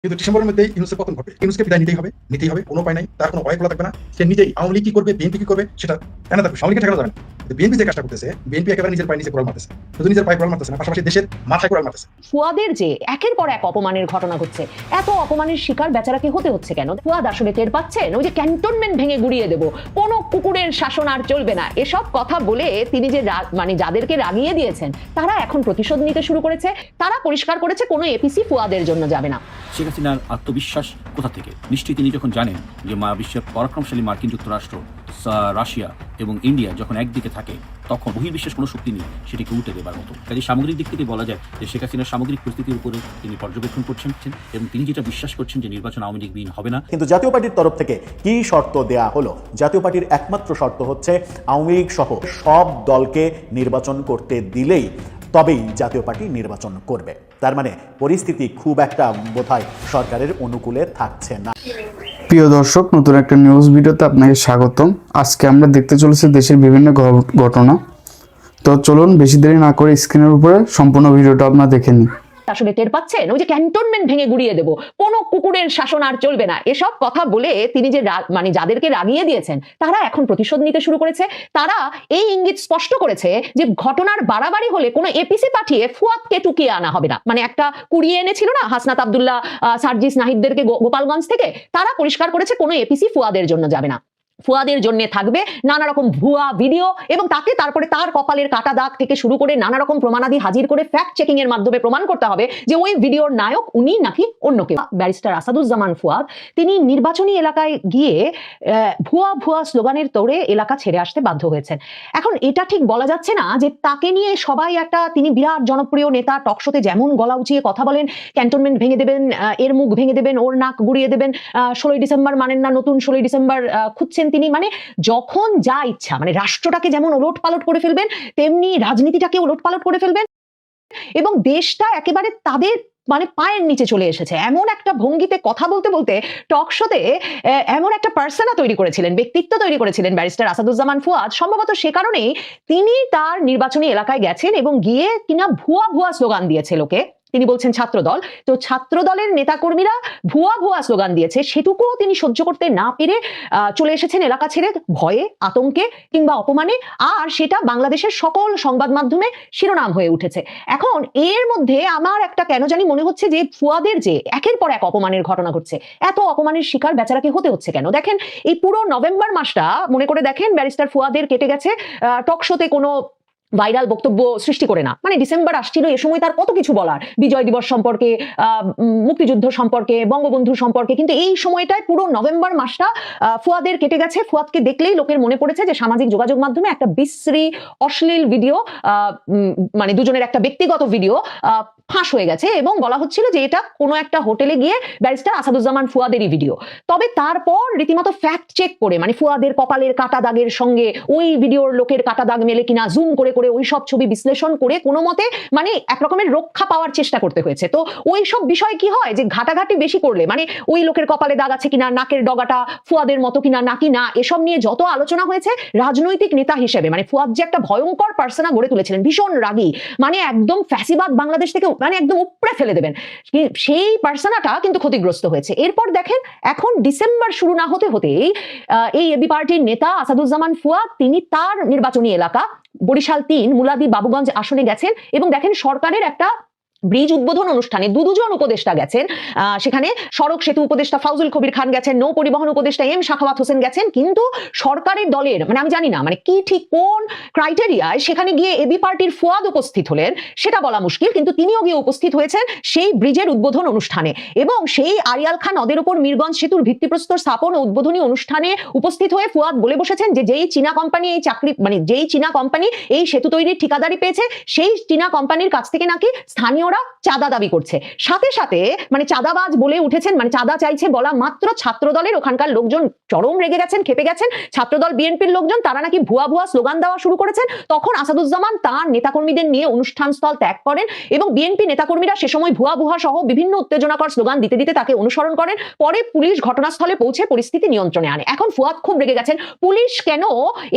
কিন্তু ডিসেম্বরের মধ্যে ইউনূসের পতন ঘটবে। ইউনূসকে বিদায় নিতেই হবে, কোনো উপায় নাই। তার কোনো ভয় খোলা থাকবে না। সে নিজেই আওয়ামী লীগ কি করবে, বিএনপি কি করবে সেটা জানা থাকবে। আওয়ামী লীগকে ঠেকানো যাবে না। বিএনপি যে কাজটা করতেছে, বিএনপি একেবারে নিজের পায়ে নিচে কোড়াল মারতেছে। শুধু নিজের পায়ে কোড়াল মারতেছে না, পাশাপাশি দেশের মাথায় কোড়াল মারতেছে। ফুয়াদের যে একের পর এক অপমানের ঘটনা ঘটছে, এত অপমানের শিকার বেচারাকে হতে হচ্ছে কেন? ফুয়াদ আসলে টের পাচ্ছেন ওই যে ক্যান্টনমেন্ট ভেঙে গুড়িয়ে দেবো, কোনো কুকুরের শাসন আর চলবে না, এসব কথা বলে তিনি যে মানে যাদেরকে রাগিয়ে দিয়েছেন তারা এখন প্রতিশোধ নিতে শুরু করেছে। তারা পরিষ্কার করেছে কোনো এপিসি ফুয়াদের জন্য যাবে না। শেখ হাসিনার আত্মবিশ্বাস কোথা থেকে? নিশ্চয়ই তিনি যখন জানেন যে বিশ্বের পরাক্রমশালী মার্কিন যুক্তরাষ্ট্র, রাশিয়া এবং ইন্ডিয়া যখন একদিকে থাকে, তখন বহির্বিশ্বের কোনো শক্তি নেই সেটিকে উঠে দেবার মতো। কাজে সামগ্রিক দিক থেকে বলা যায় যে শেখ হাসিনার সামগ্রিক পরিস্থিতির উপরে তিনি পর্যবেক্ষণ করছেন এবং তিনি যেটা বিশ্বাস করছেন যে নির্বাচন আওয়ামী লীগ বিহীন হবে না। কিন্তু জাতীয় পার্টির তরফ থেকে কি শর্ত দেয়া হলো? জাতীয় পার্টির একমাত্র শর্ত হচ্ছে আওয়ামী লীগ সহ সব দলকে নির্বাচন করতে দিলেই তবেই জাতীয় পার্টি নির্বাচন করবে। তার মানে পরিস্থিতি খুব একটা বোধহয় সরকারের অনুকূলে থাকছে না। প্রিয় দর্শক, নতুন একটা নিউজ ভিডিওতে আপনাকে স্বাগতম। আজকে আমরা দেখতে চলেছি দেশের বিভিন্ন ঘটনা। তো চলুন বেশি দেরি না করে স্ক্রিনের উপরে সম্পূর্ণ ভিডিওটা আপনারা দেখে নিন। আসলে টের পাচ্ছেন ওই যে ক্যান্টনমেন্ট ভেঙে গুড়িয়ে দেবো, কোনো কুকুরের শাসন আর চলবে না, এসব কথা বলে তিনি যে মানে যাদেরকে রাগিয়ে দিয়েছেন তারা এখন প্রতিশোধ নিতে শুরু করেছে। তারা এই ইঙ্গিত স্পষ্ট করেছে যে ঘটনার বাড়াবাড়ি হলে কোনো এপিসি পাঠিয়ে ফুয়াদকে টুকিয়ে আনা হবে না। মানে একটা কুড়িয়ে এনেছিল না হাসনাত আব্দুল্লাহ, সার্জিস নাহিদদেরকে গোপালগঞ্জ থেকে, তারা পরিষ্কার করেছে কোনো এপিসি ফুয়াদের জন্য যাবে না। ফুয়াদের জন্য থাকবে নানা রকম ভুয়া ভিডিও এবং তাকে তারপরে তার কপালের কাটা দাগ থেকে শুরু করে নানা রকম প্রমাণাদি হাজির করে ফ্যাক্ট চেকিং এর মাধ্যমে প্রমাণ করতে হবে যে ওই ভিডিওর নায়ক উনি নাকি অন্য কেউ। ব্যারিস্টার আসাদুজ্জামান ফুয়াদ তিনি নির্বাচনী এলাকায় গিয়ে ভুয়া স্লোগানের তোড়ে এলাকা ছেড়ে আসতে বাধ্য হয়েছেন। এখন এটা ঠিক বলা যাচ্ছে না যে তাকে নিয়ে সবাই একটা, তিনি বিরাট জনপ্রিয় নেতা, টকশোতে যেমন গলা উঁচিয়ে কথা বলেন, ক্যান্টনমেন্ট ভেঙে দেবেন, এর মুখ ভেঙে দেবেন, ওর নাক গুড়িয়ে দেবেন, 16ই ডিসেম্বর মানেন না, নতুন 16ই ডিসেম্বর খুঁজছেন তিনি। মানে যখন যা ইচ্ছা, মানে রাষ্ট্রটাকে যেমন ওলট পালট করে ফেলবেন তেমনি রাজনীতিটাকে ওলট পালট করে ফেলবেন এবং দেশটা একেবারে তাদের মানে পায়ের নিচে চলে এসেছে এমন একটা ভঙ্গিতে কথা বলতে বলতে টক শোতে এমন একটা পার্সোনা তৈরি করেছিলেন, ব্যক্তিত্ব তৈরি করেছিলেন ব্যারিস্টার আসাদুজ্জামান ফুয়াদ। সম্ভবত সে কারণেই তিনি তার নির্বাচনী এলাকায় গেছেন এবং গিয়ে কিনা ভুয়া স্লোগান দিয়েছে লোকে। তিনি বলছেন ছাত্রদল, তো ছাত্রদলের নেতাকর্মীরা ভুয়া স্লোগান দিয়েছে, সেটুকুও তিনি সহ্য করতে না পেরে চলে এসেছেন এলাকা ছেড়ে, ভয়ে, আতঙ্কে কিংবা অপমানে। আর সেটা বাংলাদেশের সকল সংবাদ মাধ্যমে শিরোনাম হয়ে উঠেছে। এখন এর মধ্যে আমার একটা কেন জানি মনে হচ্ছে যে ফুয়াদের যে একের পর এক অপমানের ঘটনা ঘটছে, এত অপমানের শিকার বেচারাকে হতে হচ্ছে কেন? দেখেন এই পুরো নভেম্বর মাসটা মনে করে দেখেন, ব্যারিস্টার ফুয়াদের কেটে গেছে টক শোতে কোনো ভাইরাল বক্তব্য সৃষ্টি করে না। মানে ডিসেম্বর আসছিল, এ সময় তার কত কিছু বলার, বিজয় দিবস সম্পর্কে, মুক্তিযুদ্ধ সম্পর্কে, বঙ্গবন্ধু সম্পর্কে, কিন্তু এই সময়টায় পুরো নভেম্বর মাসটা ফুয়াদের কেটে গেছে। ফুয়াদকে দেখলেই লোকের মনে পড়েছে যে সামাজিক যোগাযোগ মাধ্যমে একটা বিশ্রী অশ্লীল ভিডিও, মানে দুজনের একটা ব্যক্তিগত ভিডিও ফাঁস হয়ে গেছে এবং বলা হচ্ছিল যে এটা কোনো একটা হোটেলে গিয়ে ব্যারিস্টার আসাদুজ্জামান ফুয়াদেরই ভিডিও। তবে তারপর রীতিমতো ফ্যাক্ট চেক করে, মানে ফুয়াদের কপালের কাটা দাগের সঙ্গে ওই ভিডিওর লোকের কাটা দাগ মেলে কিনা জুম করে ওই সব ছবি বিশ্লেষণ করে কোনো মতে মানে একরকমের রক্ষা পাওয়ার চেষ্টা করতে হয়েছে। তো ওই সব বিষয় কি হয় যে ঘাটাঘাটি বেশি করলে, মানে ওই লোকের কপালে দাগ আছে কিনা, নাকের ডগাটা ফুয়াদের মতো কিনা নাকি না, এসব নিয়ে যত আলোচনা হয়েছে, রাজনৈতিক নেতা হিসেবে মানে ফুয়াদ যে একটা ভয়ঙ্কর পার্সোনা গড়ে তুলেছিলেন, ভীষণ রাগী, মানে একদম ফ্যাসিবাদ বাংলাদেশ থেকে মানে একদম উপড়ে ফেলে দেবেন, সেই পার্সোনাটা কিন্তু ক্ষতিগ্রস্ত হয়েছে। এরপর দেখেন এখন ডিসেম্বর শুরু না হতে হতেই এই এবি পার্টির নেতা আসাদুজ্জামান ফুয়াদ তিনি তার নির্বাচনী এলাকা বরিশাল 3 মুলাদি বাবুগঞ্জ আসনে গেছেন এবং দেখেন সরকারের একটা ব্রিজ উদ্বোধন অনুষ্ঠানে দুজন উপদেষ্টা গেছেন। সেখানে সড়ক সেতু উপদেষ্টা ফাউজুল কবির খান গেছেন, নৌ পরিবহন উপদেষ্টা এম শাখাওয়াত হোসেন গেছেন, কিন্তু সরকারের দলের মানে আমি জানি না মানে কি ঠিক কোন ক্রাইটেরিয়ায় সেখানে গিয়ে এবি পার্টির ফুয়াদ উপস্থিত হলেন সেটা বলা মুশকিল, কিন্তু তিনিও গিয়ে উপস্থিত হয়েছেন সেই ব্রিজের উদ্বোধন অনুষ্ঠানে এবং সেই আরিয়াল খান নদের উপর মিরগঞ্জ সেতুর ভিত্তিপ্রস্তর স্থাপন ও উদ্বোধনী অনুষ্ঠানে উপস্থিত হয়ে ফুয়াদ বলে বসেছেন যে যেই চীনা কোম্পানি এই চাকরি মানে যেই চীনা কোম্পানি এই সেতু তৈরির ঠিকাদারি পেয়েছে সেই চীনা কোম্পানির কাছ থেকে নাকি স্থানীয় চাঁদা দাবি করছে। সাথে সাথে মানে চাঁদাবাজ বলে উঠেছেন, মানে চাঁদা চাইছে বলা মাত্র ছাত্রদলের ওখানকার লোকজন চরম রেগে গেছেন, খেপে গেছেন। ছাত্রদল বিএনপির লোকজন তারা নাকি ভুয়া স্লোগান দেওয়া শুরু করেছেন। তখন আসাদুজ্জামান তার নেতাকর্মীদের নিয়ে অনুষ্ঠান স্থল ত্যাগ করেন এবং বিএনপি নেতাকর্মীরা সে সময় ভুয়া সহ বিভিন্ন উত্তেজনাকর স্লোগান দিতে দিতে তাকে অনুসরণ করেন। পরে পুলিশ ঘটনাস্থলে পৌঁছে পরিস্থিতি নিয়ন্ত্রণে আনে। এখন ফুয়াদ খুব রেগে গেছেন, পুলিশ কেন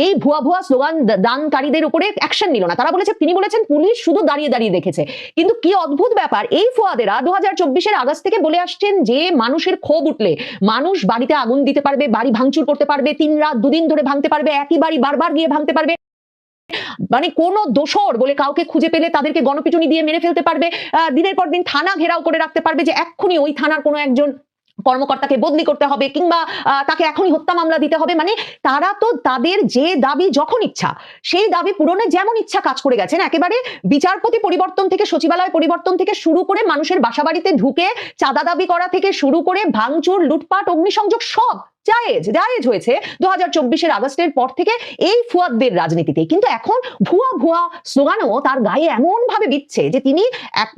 এই ভুয়া স্লোগান দানকারীদের উপরে অ্যাকশন নিল না। তারা বলেছে, তিনি বলেছেন পুলিশ শুধু দাঁড়িয়ে দেখেছে, কিন্তু কি অদ্ভুত ব্যাপার, এই ফুয়াদেরা 2024-এর আগস্ট থেকে বলে আসছেন যে মানুষের ক্ষোভ উঠলে মানুষ বাড়িতে আগুন দিতে পারবে, বাড়ি ভাঙচুর করতে পারবে, 3 রাত 2 দিন ধরে ভাঙতে পারবে, একই বাড়ি বারবার গিয়ে ভাঙতে পারবে, মানে কোন দোষর বলে কাউকে খুঁজে পেলে তাদেরকে গণপিটুনি দিয়ে মেরে ফেলতে পারবে, দিনের পর দিন থানা ঘেরাও করে রাখতে পারবে যে এক্ষুনি ওই থানার কোনো একজন কর্মকর্তাকে বদলি করতে হবে কিংবা তাকে এখনই হত্যা মামলা দিতে হবে। মানে তারা তো তাদের যে দাবি যখন ইচ্ছা সেই দাবি পূরণে যেমন ইচ্ছা কাজ করে গেছেন। একেবারে বিচারপতি পরিবর্তন থেকে সচিবালয় পরিবর্তন থেকে শুরু করে মানুষের বাসাবাড়িতে ঢুকে চাঁদা দাবি করা থেকে শুরু করে ভাঙচুর, লুটপাট, অগ্নিসংযোগ সব জায়েজ হয়েছে 2024-এর আগস্টের পর থেকে এই ফুয়াদদের রাজনীতিতে। কিন্তু এখন ভুয়া ভুয়া স্লোগানও তার গায়ে এমন ভাবে বিচ্ছে যে তিনি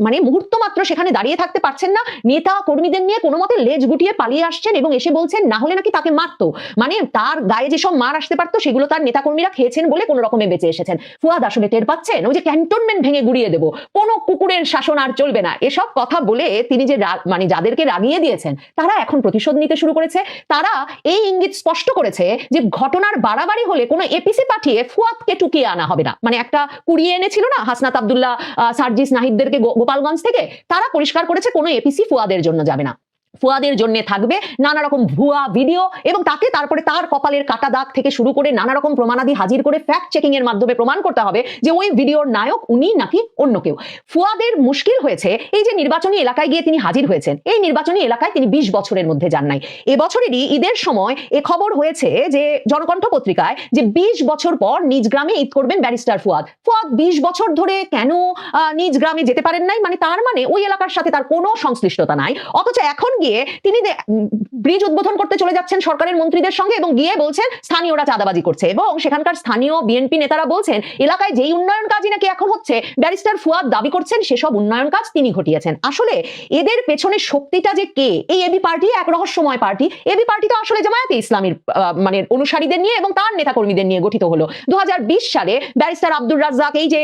মানে মুহূর্ত মাত্র সেখানে দাঁড়িয়ে থাকতে পারছেন না, নেতা কর্মীদের নিয়ে কোনো মতে লেজ গুটিয়ে পালিয়ে আসছেন এবং এসে বলছেন না হলে নাকি তাকে মারতো, মানে তার গায়ে যেসব মার আসতে পারতো সেগুলো তার নেতা কর্মীরা খেয়েছেন বলে কোনো রকমে বেঁচে এসেছেন। ফুয়াদ আসলে টের পাচ্ছেন ওই যে ক্যান্টনমেন্ট ভেঙে গুড়িয়ে দেবো, কোনো কুকুরের শাসন আর চলবে না, এসব কথা বলে তিনি যে মানে যাদেরকে রাগিয়ে দিয়েছেন তারা এখন প্রতিশোধ নিতে শুরু করেছে। তারা এই ইঙ্গিত স্পষ্ট করেছে যে ঘটনার বাড়াবাড়ি হলে কোনো এপিসি পাঠিয়ে ফুয়াদকে টুকিয়ে আনা হবে না। মানে একটা কুড়িয়ে এনেছিল না হাসনাত আব্দুল্লাহ, সার্জিস নাহিদদেরকে গোপালগঞ্জ থেকে, তারা পরিষ্কার করেছে কোনো এপিসি ফুয়াদের জন্য যাবে না, ফুয়াদের জন্য থাকবে নানা রকম ভুয়া ভিডিও এবং তাকে তারপরে তার কপালের কাটা দাগ থেকে শুরু করে নানা রকম প্রমাণাদি হাজির করে ফ্যাক্ট চেকিং এর মাধ্যমে প্রমাণ করতে হবে যে ওই ভিডিওর নায়ক উনি নাকি অন্য কেউ। ফুয়াদের মুশকিল হয়েছে এই যে নির্বাচনী এলাকায় গিয়ে তিনি হাজির হয়েছেন, এই নির্বাচনী এলাকায় তিনি 20 বছরের মধ্যে যান নাই। এবছরেরই ঈদের সময় এ খবর হয়েছে যে জনকণ্ঠ পত্রিকায় যে 20 বছর পর নিজ গ্রামে ঈদ করবেন ব্যারিস্টার ফুয়াদ। 20 বছর ধরে কেন নিজ গ্রামে যেতে পারেন নাই, মানে তার মানে ওই এলাকার সাথে তার কোনো সংশ্লিষ্টতা নাই, অথচ এখন তিনি ব্রিজ উদ্বোধন করতে চলে যাচ্ছেন সরকারের মন্ত্রীদের সঙ্গে এবং গিয়ে বলছেন স্থানীয়রা চাঁদাবাজি করছে এবং সেখানকার স্থানীয় বিএনপি নেতারা বলছেন এলাকায় যেই উন্নয়ন কাজই নাকি এখন হচ্ছে ব্যারিস্টার ফুয়াদ দাবি করছেন সেসব উন্নয়ন কাজ তিনি ঘটিয়েছেন। আসলে এদের পেছনে শক্তিটা যে কে, এই এবি পার্টি এক রহস্যময় পার্টি। এবি পার্টি তো আসলে জামায়াতে ইসলামীর মানে অনুসারীদের নিয়ে এবং তার নেতাকর্মীদের নিয়ে গঠিত হলো। 2020 সালে ব্যারিস্টার আব্দুর রাজ্জাক, এই যে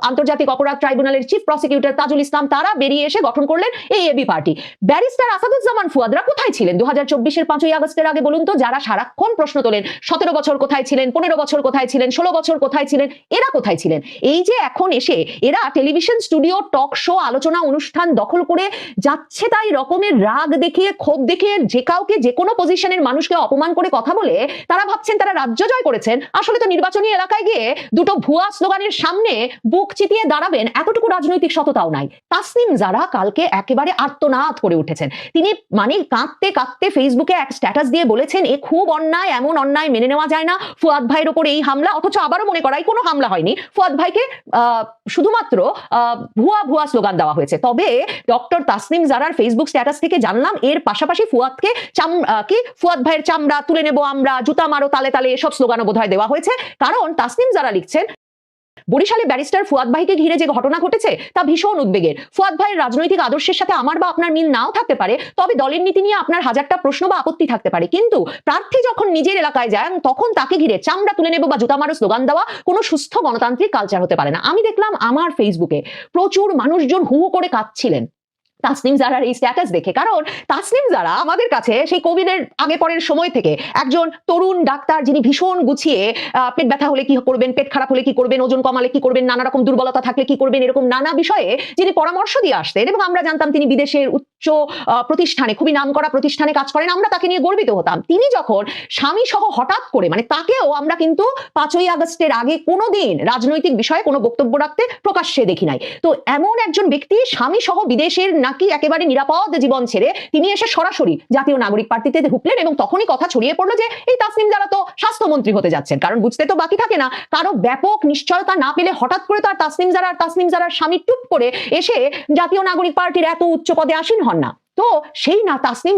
আন্তর্জাতিক অপরাধ ট্রাইব্যুনালের চিফ প্রসিকিউটর তাজুল ইসলাম, তারা বেরিয়ে এসে গঠন করলেন এই এবি পার্টি। ব্যারিস্টার আসাদুজ্জামান ফুয়াদরা কোথায় ছিলেন 2024-এর 5ই আগস্টের আগে বলুন তো? যারা সারাক্ষণ প্রশ্ন তোলেন 17 বছর কোথায় ছিলেন, 15 বছর কোথায় ছিলেন, 16 বছর কোথায় ছিলেন, এরা কোথায় ছিলেন? এই যে এখন এসে এরা টেলিভিশন স্টুডিও, টক শো, আলোচনা অনুষ্ঠান দখল করে যাচ্ছে তাই রকমের রাগ দেখিয়ে, ক্ষোভ দেখিয়ে যে কাউকে যে কোনো পজিশনের মানুষকে অপমান করে কথা বলে তারা ভাবছেন তারা রাজ্য জয় করেছেন। আসলে তো নির্বাচনী এলাকায় গিয়ে দুটো ভুয়া স্লোগানের সামনে বুক চিতিয়ে দাঁড়াবেন এতটুকু রাজনৈতিক সততাও নাই। তাসনিম যারা কালকে একেবারে আর্তনাদ করে উঠেছেন, তিনি মানে কাঁদতে কাঁদতে ফেসবুকে এক স্ট্যাটাস দিয়ে বলেছেন এ খুব অন্যায়, এমন অন্যায় মেনে নেওয়া যায় না, ফুয়াদ ভাইয়ের ওপর এই হামলা, অথচ আবারও মনে করাই কোনো হামলা হয়নি, ফুয়াদ ভাইকে শুধুমাত্র ভুয়া ভুয়া স্লোগান দেওয়া হয়েছে। তবে ডক্টর তাসনিম জারার ফেসবুক স্ট্যাটাস থেকে জানলাম এর পাশাপাশি ফুয়াদকে ফুয়াদ ভাইয়ের চামড়া তুলে নেব আমরা, জুতা মারো তালে তালে, এসব স্লোগানও বোধহয় দেওয়া হয়েছে। কারণ তাসনিম জারা লিখছেন বরিশালে ব্যারিস্টার ফুয়াদ ভাইকে ঘিরে যে ঘটনা ঘটেছে তা ভীষণ উদ্বেগের। ফুয়াদ ভাইয়ের রাজনৈতিক আদর্শের সাথে আমার বা আপনার মিল নাও থাকতে পারে, তবে দলের নীতি নিয়ে আপনার হাজারটা প্রশ্ন বা আপত্তি থাকতে পারে, কিন্তু প্রার্থী যখন নিজের এলাকায় যায় তখন তাকে ঘিরে চামড়া তুলে নেব বা জুতা মারো স্লোগান দেওয়া কোনো সুস্থ গণতান্ত্রিক কালচার হতে পারে না। আমি দেখলাম আমার ফেসবুকে প্রচুর মানুষজন হু হু করে কাঁদছিলেন তাসনিম জারার এই স্ট্যাটাস দেখে। কারণ তাসনিম জারা আমাদের কাছে সেই কোভিডের আগে পরের সময় থেকে একজন তরুণ ডাক্তার, যিনি ভীষণ গুছিয়ে পেট ব্যথা হলে কি করবেন, পেট খারাপ হলে কি করবেন, ওজন কমালে কি করবেন, নানা রকম দুর্বলতা থাকলে কি করবেন, এরকম নানা বিষয়ে যিনি পরামর্শ দিয়ে আসতেন এবং আমরা জানতাম তিনি বিদেশের উচ্চ প্রতিষ্ঠানে, খুবই নামকরা প্রতিষ্ঠানে কাজ করেন, আমরা তাকে নিয়ে গর্বিত হতাম। তিনি যখন স্বামী সহ হঠাৎ করে, মানে তাকেও আমরা কিন্তু 5ই আগস্টের আগে কোনোদিন রাজনৈতিক বিষয়ে কোনো বক্তব্য রাখতে প্রকাশ্যে দেখি নাই, তো এমন একজন ব্যক্তি স্বামী সহ বিদেশের নাকি একেবারে নিরাপদ জীবন ছেড়ে তিনি এসে সরাসরি জাতীয় নাগরিক পার্টিতে ঢুকলেন এবং তখনই কথা ছড়িয়ে পড়লো যে এই তাসনিম জারা তো স্বাস্থ্যমন্ত্রী হতে যাচ্ছেন। কারণ বুঝতে তো বাকি থাকে না, কারো ব্যাপক নিশ্চয়তা না পেলে হঠাৎ করে তার তাসনিম জারার স্বামী টুপ করে এসে জাতীয় নাগরিক পার্টির এত উচ্চ পদে আসীন হন না। তো সেই না তাসনিম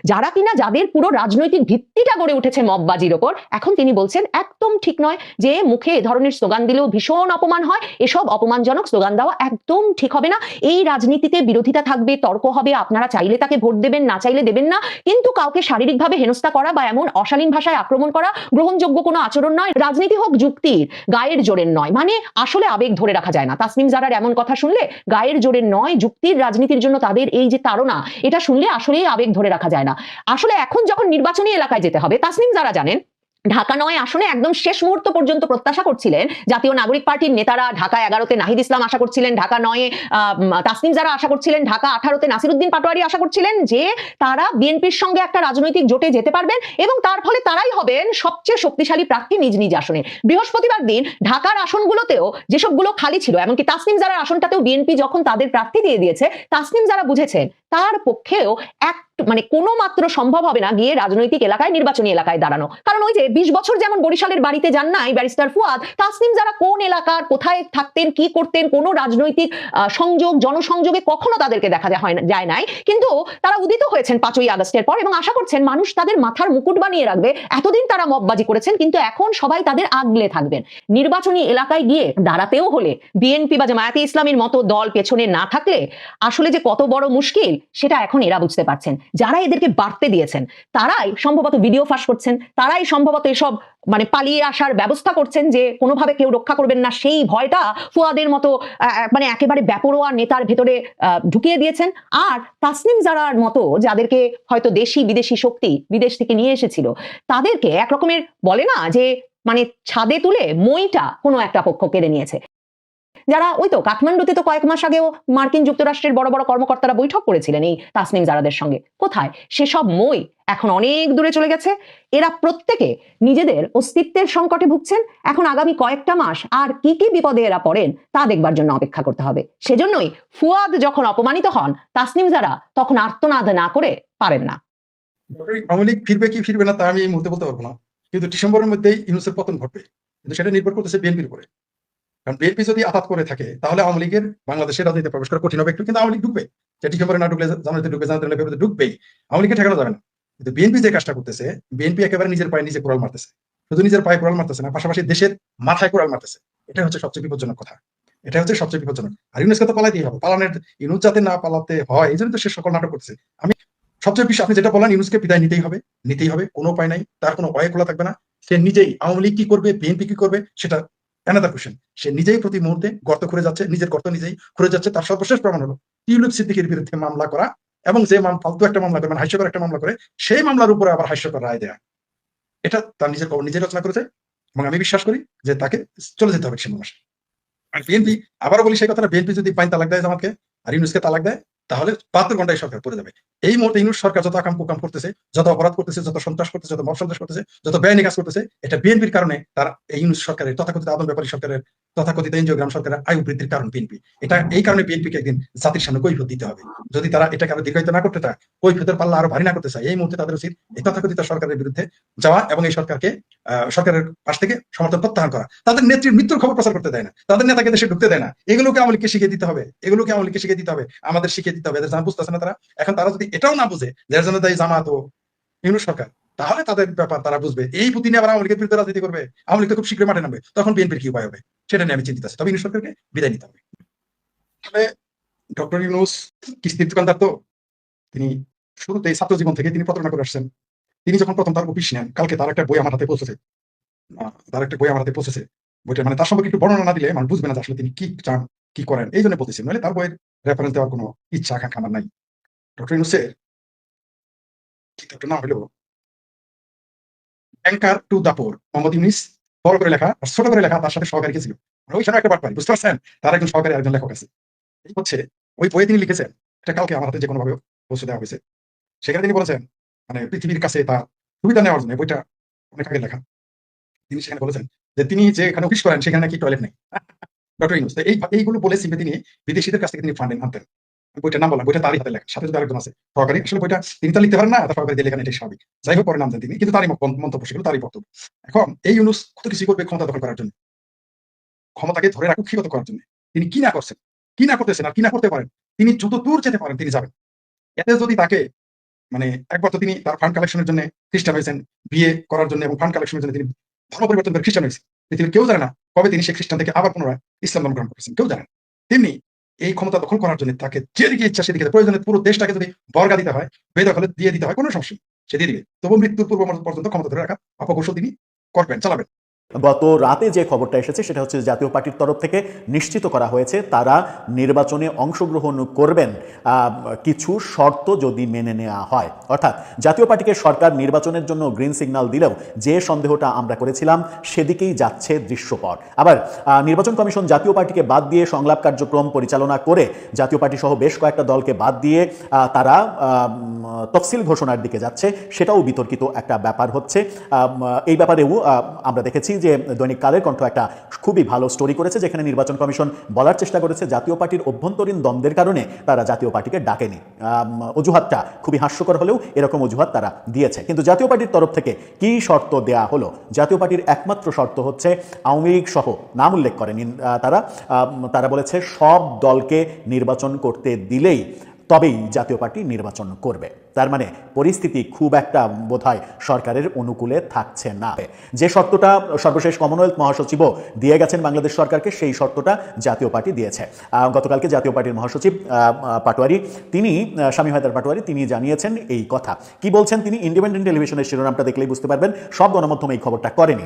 যারা কিনা যাদের পুরো রাজনৈতিক ভিত্তিটা গড়ে উঠেছে মববাজির ওপর, এখন তিনি বলছেন একদম ঠিক নয় যে মুখে এ ধরনের স্লোগান দিলেও ভীষণ অপমান হয়, এসব অপমানজনক স্লোগান দেওয়া একদম ঠিক হবে না। এই রাজনীতিতে বিরোধিতা থাকবে, তর্ক হবে, আপনারা চাইলে তাকে ভোট দেবেন, না চাইলে দেবেন না, কিন্তু কাউকে শারীরিকভাবে হেনস্থা করা বা এমন অশালীন ভাষায় আক্রমণ করা গ্রহণযোগ্য কোনো আচরণ নয়। রাজনীতি হোক যুক্তির, গায়ের জোরের নয়, মানে আসলে আবেগ ধরে রাখা যায় না। তাসনিম জারার এমন কথা শুনলে গায়ের জোরের নয়, যুক্তির রাজনীতির জন্য তাদের এই যে তাড়না, এটা শুনলে আসলেই আবেগ ধরে রাখা যায় না। আসলে এখন যখন নির্বাচনী এলাকায় যেতে হবে, তাসনিম জারা জানেন ঢাকা 9 আসনে একদম শেষ মুহূর্ত পর্যন্ত প্রত্যাশা করছিলেন জাতীয় নাগরিক পার্টির নেতারা, ঢাকা 11-তে নাহিদ ইসলাম আশা করছিলেন, ঢাকা 9-এ তাসনিম জারা আশা করছিলেন, ঢাকা 18-তে নাসিরউদ্দিন পাটোয়ারি আশা করছিলেন যে তারা বিএনপির সঙ্গে একটা রাজনৈতিক জোটে যেতে পারবেন এবং তার ফলে তারাই হবেন সবচেয়ে শক্তিশালী প্রার্থী নিজ নিজ আসনে। বৃহস্পতিবার দিন ঢাকার আসনগুলোতেও যেসবগুলো খালি ছিল, এমনকি তাসনিম জারার আসনটাতেও বিএনপি যখন তাদের প্রার্থী দিয়ে দিয়েছে, তাসনিম জারা বুঝেছেন তার পক্ষেও মানে কোনো মাত্র সম্ভব হবে না গিয়ে রাজনৈতিক এলাকায়, নির্বাচনী এলাকায় দাঁড়ানো। কারণ ওই যে 20 বছর যেমন বরিশালের বাড়িতে যান নাই ব্যারিস্টার ফুয়াদ, তাসনিম যারা কোন এলাকার কোথায় থাকতেন, কি করতেন, কোনো রাজনৈতিক সংযোগ জনসংযোগে কখনো তাদেরকে দেখা যায় নাই, কিন্তু তারা উদিত হয়েছেন 5ই আগস্টের পর এবং আশা করছেন মানুষ তাদের মাথার মুকুট বানিয়ে রাখবে। এতদিন তারা মববাজি করেছেন, কিন্তু এখন সবাই তাদের আগলে থাকবেন। নির্বাচনী এলাকায় গিয়ে দাঁড়াতেও হলে বিএনপি বা জামায়াতে ইসলামীর মতো দল পেছনে না থাকলে আসলে যে কত বড় মুশকিল সেটা এখন এরা বুঝতে পারছেন। যারা এদেরকে বাড়তে দিয়েছেন তারাই সম্ভবত ভিডিও ফাঁস করছেন, তারাই সম্ভবত এসব মানে পালিয়ে আসার ব্যবস্থা করছেন যে কোনোভাবে কেউ রক্ষা করবেন না, সেই ভয়টা ফুয়াদের মতো মানে একেবারে বেপরোয়া নেতার ভেতরে ঢুকিয়ে দিয়েছেন। আর তাসনিম জারার মতো যাদেরকে হয়তো দেশি বিদেশি শক্তি বিদেশ থেকে নিয়ে এসেছিল, তাদেরকে একরকমের বলে না যে মানে ছাদে তুলে মইটা কোনো একটা পক্ষ কেড়ে নিয়েছে। যারা ওই তো কাঠমান্ডুতে তো কয়েক মাস আগেও মার্কিন যুক্তরাষ্ট্রের বড় বড় কর্মকর্তারা বৈঠক করেছিলেন এই তাসনিম জারাদের সঙ্গে, কোথায় সেসব মই এখন অনেক দূরে চলে গেছে। এরা প্রত্যেকে নিজেদের অস্তিত্বের সংকটে ভুগছেন। এখন আগামী কয়েকটা মাস আর কি কি বিপদে এরা পড়েন তা দেখবার জন্য অপেক্ষা করতে হবে। সেজন্যই ফুয়াদ যখন অপমানিত হন, তাসনিম জারা তখন আর্তনাদ না করে পারেন না। আওয়ামী লীগ ফিরবে কি ফিরবে না তা আমি এই মুহূর্তে বলতে পারবো না, কিন্তু ডিসেম্বরের মধ্যেই ইউনূসের পতন ঘটবে, কিন্তু সেটা নির্ভর করতেছে বিএনপির উপরে। কারণ বিএনপি যদি আঘাত করে থাকে তাহলে আওয়ামী লীগের বাংলাদেশের রাজনীতিতে প্রবেশ করা কঠিন হবে একটু, কিন্তু আওয়ামী লীগ ঢুকবে। যে ডিসেম্বরে না ঢুকলে জানুয়ারিতে ঢুকবে, জানুয়ারিতে ফেব্রুয়ারিতে ঢুকবেই, আওয়ামী লীগকে ঠেকানো যাবে না। কিন্তু বিএনপি যে কাজটা করতেছে, বিএনপি একেবারে নিজের পায়ে নিজে কোড়াল মারতেছে। শুধু নিজের পায়ে কোড়াল মারতেছে না, পাশাপাশি দেশের মাথায় কোড়াল মারতেছে। এটা হচ্ছে সবচেয়ে বিপজ্জনক কথা, এটা হচ্ছে সবচেয়ে বিপজ্জনক। আর ইউনূসকে তো পালাতেই হবে, পালানোর ইউনূস যাতে না পালাতে হয় এই জন্য তো সে সকল নাটক করতেছে। আমি সবচেয়ে বেশি আপনি যেটা বলেন, ইউনূসকে বিদায় নিতেই হবে, নিতেই হবে, কোনো উপায় নাই, তার কোনো ওয়ে খোলা থাকবে না। সে নিজেই আওয়ামী লীগ কি করবে, বিএনপি কি করবে সেটা অ্যানাদার কোশ্চেন। সে নিজেই প্রতি মুহূর্তে গর্ত খুঁড়ে যাচ্ছে, নিজের গর্ত নিজেই খুঁড়ে যাচ্ছে। তার সর্বশেষ প্রমাণ হলো টিউলিপ সিদ্দিকীর বিরুদ্ধে মামলা করা, এবং যে ফালতু একটা মামলা করে, মানে হাস্যকর একটা মামলা করে, সেই মামলার উপরে আবার হাস্যকর রায় দেয়া। এটা তার নিজের খবর নিজে রচনা করেছে, এবং আমি বিশ্বাস করি যে তাকে চলে যেতে হবে ডিসেম্বর মাসে। আর বিএনপি, আবারও বলি সেই কথাটা, বিএনপি যদি বাইন তালাক দেয় জামাতকে আর ইউনূসকে তালাক দেয়, তাহলে 72 ঘন্টায় সরকার পড়ে যাবে। এই মুহূর্তে ইউনূস সরকার যত আকাম কুকাম করতেছে, যত অপরাধ করতেছে, যত সন্ত্রাস করতেছে, যত মব সন্ত্রাস করতেছে, যত বেআইনি কাজ করতেছে, এটা বিএনপির কারণে। তার এই ইউনূস সরকারের তথাকথিত আদম ব্যাপারী সরকারের, তথাকথিত এনজিওগ্রাম সরকারের আয়ু বৃদ্ধির কারণ বিএনপি। এটা এই কারণে বিএনপিকে একদিন জাতির সামনে কৈফিয়ত দিতে হবে। যদি তারা এটাকে আরো দীর্ঘায়িত না করতে চায়, কৈফিয়তের পাল্লা আরো ভারী না করতে চায়, এই মুহূর্তে তাদের উচিত এই তথাকথিত সরকারের বিরুদ্ধে যাওয়া এবং এই সরকারকে সরকারের পাশ থেকে সমর্থন প্রত্যাহার করা। তাদের নেত্রীর মৃত্যুর খবর প্রচার করতে দেয় না, তাদের নেতাকে দেশে ঢুকতে দেয় না। এগুলোকে আওয়ামী লীগকে শিখিয়ে দিতে হবে, এগুলোকে আওয়ামী লীগকে শিখিয়ে দিতে হবে, আমাদের শিখিয়ে দিতে হবে। এদের জানা বুঝতেছে না তারা। এখন তারা যদি এটাও না বুঝে যার জন্য দায়ী জামাত ও ইউনূস সরকার, তাহলে তাদের ব্যাপার তারা বুঝবে। এই পুঁতি নিয়ে আবার আওয়ামী লীগের বিরুদ্ধে রাজনীতি করবে, আওয়ামী লীগ তো খুব শীঘ্রই মাঠে নামবে, তখন বিএনপির কি উপায় হবে সেটা নিয়ে আমি চিন্তিত আছি। তবে ইউনূস সরকারকে বিদায় নিতে হবে। তবে ডক্টর ইউনূস কিস্তির দোকানদার, তো তিনি শুরুতেই ছাত্র জীবন থেকে তিনি প্রতারণা করে আসছেন। তিনি যখন প্রথম তার অফিস নেন, কালকে তার একটা বই আমার হাতে পৌঁছেছে, বইটা মানে তার সম্পর্কে একটু বর্ণনা না দিলে মানুষ বুঝবে না যে আসলে তিনি কি চান, কি করেন। এই জন্য বলতেছি, নাহলে তার বইয়ের রেফারেন্স দেওয়ার কোনো ইচ্ছা আকাঙ্ক্ষা আমার নাই। ডক্টর ইউনূসের কিতাবটার নাম হলো anchor to the poor. Mohammad Yunus বড় করে লেখা আর ছোট করে লেখা, তার সাথে সহকারী কে ছিল, ওইখানে একটা পারি, বুঝতে পারছেন? তার একজন সহকারী একজন লেখক আছে। এই হচ্ছে ওই বইয়ে তিনি লিখেছেন, এটা কালকে আমার হাতে যে কোনো ভাবে পৌঁছে দেওয়া হয়েছে। সেখানে তিনি বলেছেন, মানে পৃথিবীর কাছে তার সুবিধা নেওয়ার জন্য, বইটা অনেক আগে লেখা, তিনি সেখানে বলেছেন যে তিনি যেখানে অফিস করেন সেখানে নাকি টয়লেট নেই। ডক্টর ইউনূস এইগুলো বলে সিভে তিনি বিদেশিদের কাছ থেকে তিনি ফান্ডিং আনতেন। বইটার নাম বললাম, বইটা তারই হাতে লেখা, সাথে যদি আরেকজন আছে সহকারী। আসলে বইটা তিনি তো লিখতে পারেন না, তার সহকারী দিয়ে লেখা, এটাই স্বাভাবিক। যাই হোক, পরে নাম দেন তিনি, কিন্তু তারই মন্তব্য, সেগুলো তারই বক্তব্য। এখন এই ইউনূস কত কিছু করবে ক্ষমতা দখল করার জন্য, ক্ষমতাকে ধরে রাখুক্ষিগত করার জন্য। তিনি কি না করছেন, কি না করতেছেন আর কি না করতে পারেন, তিনি যত দূর যেতে পারেন তিনি যাবেন। এতে যদি তাকে মানে একবার তো তিনি তার ফান্ড কালেকশনের জন্য খ্রিস্টান হয়েছেন, বিয়ে করার জন্য এবং ফান্ড কালেকশনের জন্য তিনি ধর্ম পরিবর্তন করে খ্রিস্টান হয়েছে। পৃথিবীর কেউ জানে না কবে তিনি সেই খ্রিস্টান থেকে আবার পুনরায় ইসলাম ধর্ম গ্রহণ করেছেন, কেউ জানেন। তেমনি এই ক্ষমতা দখল করার জন্য তাকে যেদিকে ইচ্ছা সেদিকে, প্রয়োজনে পুরো দেশটাকে যদি বর্গা দিতে হয়, বেদখলে দিয়ে দিতে হয়, কোনো সমস্যা সে দিয়ে দিবে। তবু মৃত্যুর পূর্ব পর্যন্ত ক্ষমতা ধরে রাখা অপকৌশল তিনি করবেন, চালাবেন। গত রাতে যে খবরটা এসেছে সেটা হচ্ছে জাতীয় পার্টির তরফ থেকে নিশ্চিত করা হয়েছে তারা নির্বাচনে অংশগ্রহণ করবেন কিছু শর্ত যদি মেনে নেওয়া হয়। অর্থাৎ জাতীয় পার্টিকে সরকার নির্বাচনের জন্য গ্রিন সিগন্যাল দিলেও যে সন্দেহটা আমরা করেছিলাম সেদিকেই যাচ্ছে দৃশ্যপট। আবার নির্বাচন কমিশন জাতীয় পার্টিকে বাদ দিয়ে সংলাপ কার্যক্রম পরিচালনা করে জাতীয় পার্টি সহ বেশ কয়েকটা দলকে বাদ দিয়ে তারা তফসিল ঘোষণার দিকে যাচ্ছে, সেটাও বিতর্কিত একটা ব্যাপার হচ্ছে। এই ব্যাপারেও আমরা দেখেছি যে দৈনিক কালের কণ্ঠ একটা খুবই ভালো স্টোরি করেছে, যেখানে নির্বাচন কমিশন বলার চেষ্টা করেছে জাতীয় পার্টির অভ্যন্তরীণ দ্বন্দ্বের কারণে তারা জাতীয় পার্টিকে ডাকেনি। অজুহাতটা খুবই হাস্যকর হলেও এরকম অজুহাত তারা দিয়েছে। কিন্তু জাতীয় পার্টির তরফ থেকে কি শর্ত দেয়া হলো? জাতীয় পার্টির একমাত্র শর্ত হচ্ছে আওয়ামী লীগ সহ নাম উল্লেখ করেনি তারা বলেছে সব দলকে নির্বাচন করতে দিলেই তবেই জাতীয় পার্টি নির্বাচন করবে। তার মানে পরিস্থিতি খুব একটা বোধহয় সরকারের অনুকূলে থাকছে না। যে শর্তটা সর্বশেষ কমনওয়েলথ মহাসচিবও দিয়ে গেছেন বাংলাদেশ সরকারকে, সেই শর্তটা জাতীয় পার্টি দিয়েছে। গতকালকে জাতীয় পার্টির মহাসচিব পাটোয়ারি, তিনি শামীম হায়দার পাটোয়ারি, তিনি জানিয়েছেন এই কথা। কি বলছেন তিনি? ইন্ডিপেন্ডেন্ট টেলিভিশনের শিরোনামটা দেখলেই বুঝতে পারবেন, সব গণমাধ্যমে এই খবরটা করেনি।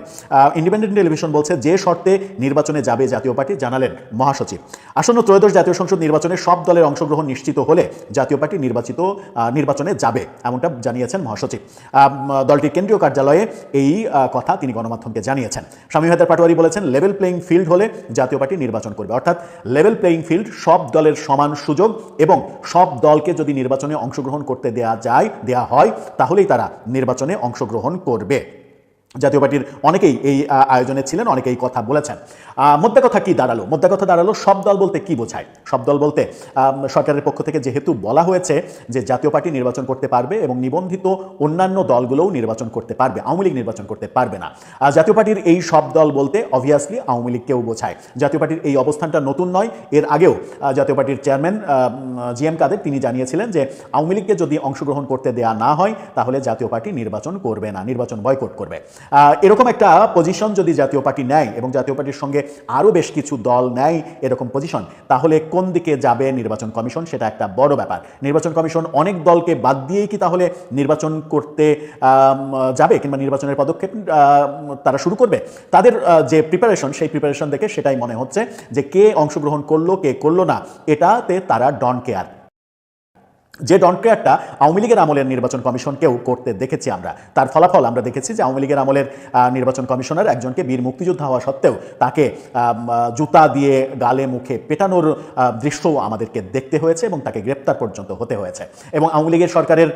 ইন্ডিপেন্ডেন্ট টেলিভিশন বলছে যে শর্তে নির্বাচনে যাবে জাতীয় পার্টি জানালেন মহাসচিব। আসন্ন ত্রয়োদশ জাতীয় সংসদ নির্বাচনে সব দলের অংশগ্রহণ নিশ্চিত হলে জাতীয় পার্টি নির্বাচনে যাবে, এমনটা জানিয়েছেন মহাসচিব। দলটির কেন্দ্রীয় কার্যালয়ে এই কথা তিনি গণমাধ্যমকে জানিয়েছেন। শামীম হায়দার পাটোয়ারি বলেছেন লেভেল প্লেইং ফিল্ড হলে জাতীয় পার্টি নির্বাচন করবে। অর্থাৎ লেভেল প্লেইং ফিল্ড, সব দলের সমান সুযোগ এবং সব দলকে যদি নির্বাচনে অংশগ্রহণ করতে দেয়া হয় তাহলেই তারা নির্বাচনে অংশগ্রহণ করবে। জাতীয় পার্টির অনেকেই এই আয়োজনে ছিলেন, অনেকেই কথা বলেছেন। মোদ্দা কথা কি দাঁড়ালো? মোদ্দা কথা দাঁড়ালো সব দল বলতে কি বোঝায়? সব দল বলতে সরকারের পক্ষ থেকে যেহেতু বলা হয়েছে যে জাতীয় পার্টি নির্বাচন করতে পারবে এবং নিবন্ধিত অন্যান্য দলগুলোও নির্বাচন করতে পারবে, আওয়ামী লীগ নির্বাচন করতে পারবে না। জাতীয় পার্টির এই সব দল বলতে অবভিয়াসলি আওয়ামী লীগকেও বোঝায়। জাতীয় পার্টির এই অবস্থানটা নতুন নয়। এর আগেও জাতীয় পার্টির চেয়ারম্যান জিএম কাদের তিনি জানিয়েছিলেন যে আওয়ামী লীগকে যদি অংশগ্রহণ করতে দেয়া না হয় তাহলে জাতীয় পার্টি নির্বাচন করবে না, নির্বাচন বয়কট করবে। এরকম একটা পজিশন যদি জাতীয় পার্টি নেয় এবং জাতীয় পার্টির সঙ্গে আরও বেশ কিছু দল নেয় এরকম পজিশন, তাহলে কোন দিকে যাবে নির্বাচন কমিশন সেটা একটা বড় ব্যাপার। নির্বাচন কমিশন অনেক দলকে বাদ দিয়েই কি তাহলে নির্বাচন করতে যাবে কিংবা নির্বাচনের পদক্ষেপ তারা শুরু করবে? তাদের যে প্রিপারেশন, সেই প্রিপারেশন দেখে সেটাই মনে হচ্ছে যে কে অংশগ্রহণ করলো কে করলো না এটাতে তারা ডন কেয়ার। যে ডন কেয়ারটা আওয়ামী লীগের আমলের নির্বাচন কমিশনকেও করতে দেখেছি আমরা। তার ফলাফল আমরা দেখেছি যে আওয়ামী লীগের আমলের নির্বাচন কমিশনার একজনকে বীর মুক্তিযোদ্ধা হওয়া সত্ত্বেও তাকে জুতা দিয়ে গালে মুখে পেটানোর দৃশ্যও আমাদেরকে দেখতে হয়েছে এবং তাকে গ্রেপ্তার পর্যন্ত হতে হয়েছে। এবং আওয়ামী লীগের সরকারের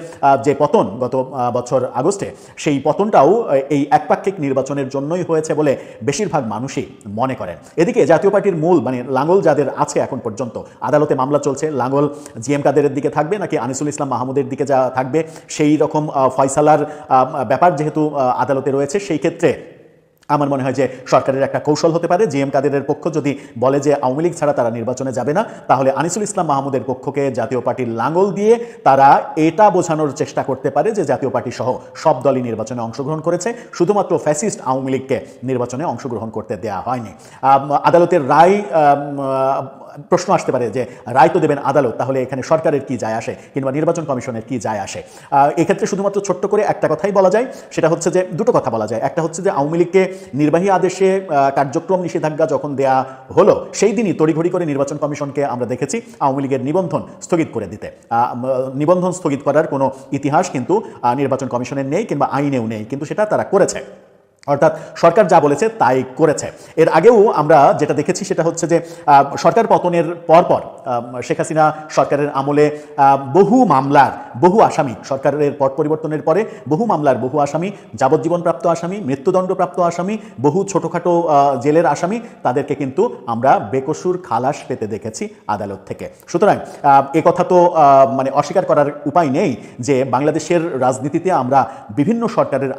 যে পতন গত বছর আগস্টে, সেই পতনটাও এই একপাক্ষিক নির্বাচনের জন্যই হয়েছে বলে বেশিরভাগ মানুষই মনে করেন। এদিকে জাতীয় পার্টির মূল লাঙ্গল যাদের আছে এখন পর্যন্ত, আদালতে মামলা চলছে, লাঙ্গল জিএম কাদেরের দিকে থাকবে নাকি আনিসুল ইসলাম মাহমুদের দিকে যা থাকবে, সেই রকম ফয়সালার ব্যাপার যেহেতু আদালতে রয়েছে, সেই ক্ষেত্রে আমার মনে হয় যে সরকারের একটা কৌশল হতে পারে। জিএম কাদেরের পক্ষ যদি বলে যে আওয়ামী লীগ ছাড়া তারা নির্বাচনে যাবে না, তাহলে আনিসুল ইসলাম মাহমুদের পক্ষকে জাতীয় পার্টির লাঙ্গল দিয়ে তারা এটা বোঝানোর চেষ্টা করতে পারে যে জাতীয় পার্টি সহ সব দলই নির্বাচনে অংশগ্রহণ করেছে, শুধুমাত্র ফ্যাসিস্ট আওয়ামী লীগকে নির্বাচনে অংশগ্রহণ করতে দেয়া হয়নি। আদালতের রায়, প্রশ্ন আসতে পারে যে রায় তো দেবেন আদালত, তাহলে এখানে সরকারের কি যায় আসে কিংবা নির্বাচন কমিশনের কি যায় আসে? এক্ষেত্রে শুধুমাত্র ছোট্ট করে একটা কথাই বলা যায়, সেটা হচ্ছে যে দুটো কথা বলা যায়। একটা হচ্ছে যে আওয়ামী লীগকে নির্বাহী আদেশে কার্যক্রম নিষেধাজ্ঞা যখন দেয়া হলো, সেই দিনই তড়িঘড়ি করে নির্বাচন কমিশনকে আমরা দেখেছি আওয়ামী লীগের নিবন্ধন স্থগিত করে দিতে। নিবন্ধন স্থগিত করার কোনো ইতিহাস কিন্তু নির্বাচন কমিশনের নেই কিংবা আইনেও নেই, কিন্তু সেটা তারা করেছে। অর্থাৎ সরকার যা বলেছে তাই করেছে। এর আগেও আমরা যেটা দেখেছি সেটা হচ্ছে যে সরকার পতনের পরপর শেখ হাসিনা সরকারের আমলে বহু মামলার বহু আসামি, সরকারের পট পরিবর্তনের পরে বহু মামলার বহু আসামি, যাবজ্জীবনপ্রাপ্ত আসামি, মৃত্যুদণ্ডপ্রাপ্ত আসামি, বহু ছোটোখাটো জেলের আসামি, তাদেরকে কিন্তু আমরা বেকসুর খালাস পেতে দেখেছি আদালত থেকে। সুতরাং কথা তো মানে অস্বীকার করার উপায় নেই যে বাংলাদেশের রাজনীতিতে আমরা বিভিন্ন সরকারের